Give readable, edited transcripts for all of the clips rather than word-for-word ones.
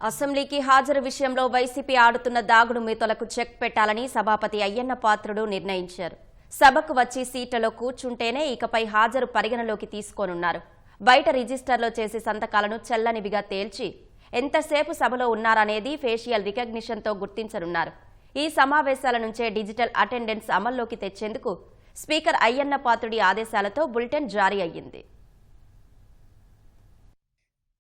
అసెంబ్లీకి హాజరు విషయంలో వైసీపీ ఆడుతున్న దాగుడు మూతలకు చెక్ పెట్టాలని సభాపతి అయ్యన్న పాత్రుడు నిర్ణయించారు. సభకు వచ్చి సీట్లలో కూర్చుంటేనే ఇకపై హాజరు పరిగణలోకి తీసుకోనున్నారు. బయట రిజిస్టర్లో చేసే సంతకాలను చెల్లనివిగా తేల్చి ఎంతసేపు సభలో ఉన్నారనేది ఫేషియల్ రికగ్నిషన్తో గుర్తించనున్నారు. ఈ సమావేశాల నుంచే డిజిటల్ అటెండెన్స్ అమల్లోకి తెచ్చేందుకు స్పీకర్ అయ్యన్న పాత్రుడి ఆదేశాలతో బులెటిన్ జారీ అయ్యింది.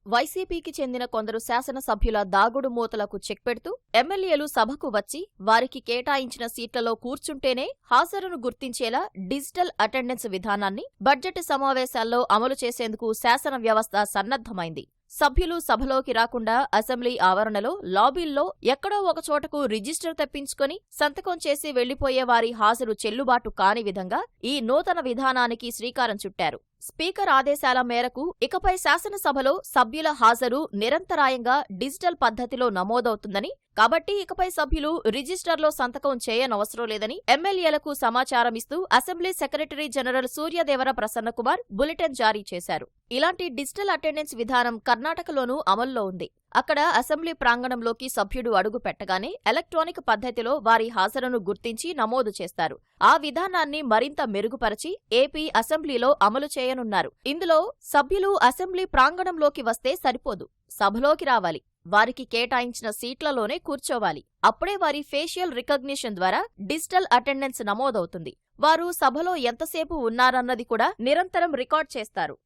వైసీపీకి చెందిన కొందరు శాసనసభ్యుల దాగుడు మూతలకు చెక్ పెడుతూ ఎమ్మెల్యేలు సభకు వచ్చి వారికి కేటాయించిన సీట్లలో కూర్చుంటేనే హాజరును గుర్తించేలా డిజిటల్ అటెండెన్స్ విధానాన్ని బడ్జెట్ సమావేశాల్లో అమలు చేసేందుకు శాసన వ్యవస్థ సన్నద్ధమైంది. సభ్యులు సభలోకి రాకుండా అసెంబ్లీ ఆవరణలో లాబీల్లో ఎక్కడో ఒకచోటకు రిజిస్టర్ తెప్పించుకుని సంతకం చేసి వెళ్లిపోయే వారి హాజరు చెల్లుబాటు కాని విధంగా ఈ నూతన విధానానికి శ్రీకారం చుట్టారు. స్పీకర్ ఆదేశాల మేరకు ఇకపై శాసనసభలో సభ్యుల హాజరు నిరంతరాయంగా డిజిటల్ పద్ధతిలో నమోదవుతుందని, కాబట్టి ఇకపై సభ్యులు రిజిస్టర్లో సంతకం చేయనవసరం లేదని ఎమ్మెల్యేలకు సమాచారమిస్తూ assembly secretary general Suryadevara Prasannakumar bulletin జారీ చేశారు. ఇలాంటి డిజిటల్ అటెండెన్స్ విధానం కర్ణాటకలోనూ అమల్లో ఉంది. అక్కడ అసెంబ్లీ ప్రాంగణంలోకి సభ్యుడు అడుగు పెట్టగానే ఎలక్ట్రానిక్ పద్ధతిలో వారి హాజరును గుర్తించి నమోదు చేస్తారు. ఆ విధానాన్ని మరింత మెరుగుపరచి ఏపీ అసెంబ్లీలో అమలు చేయనున్నారు. ఇందులో సభ్యులు అసెంబ్లీ ప్రాంగణంలోకి వస్తే సరిపోదు, సభలోకి రావాలి, వారికి కేటాయించిన సీట్లలోనే కూర్చోవాలి. అప్పుడే వారి ఫేషియల్ రికగ్నిషన్ ద్వారా డిజిటల్ అటెండెన్స్ నమోదవుతుంది. వారు సభలో ఎంతసేపు ఉన్నారన్నది కూడా నిరంతరం రికార్డ్ చేస్తారు.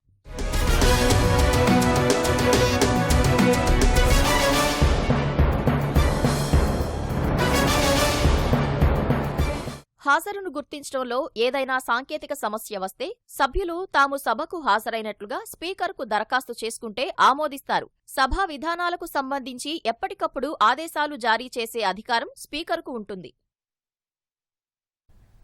హాజరును గుర్తించడంలో ఏదైనా సాంకేతిక సమస్య వస్తే సభ్యులు తాము సభకు హాజరైనట్లుగా స్పీకర్కు దరఖాస్తు చేసుకుంటే ఆమోదిస్తారు. సభా విధానాలకు సంబంధించి ఎప్పటికప్పుడు ఆదేశాలు జారీ చేసే అధికారం స్పీకర్కు ఉంటుంది.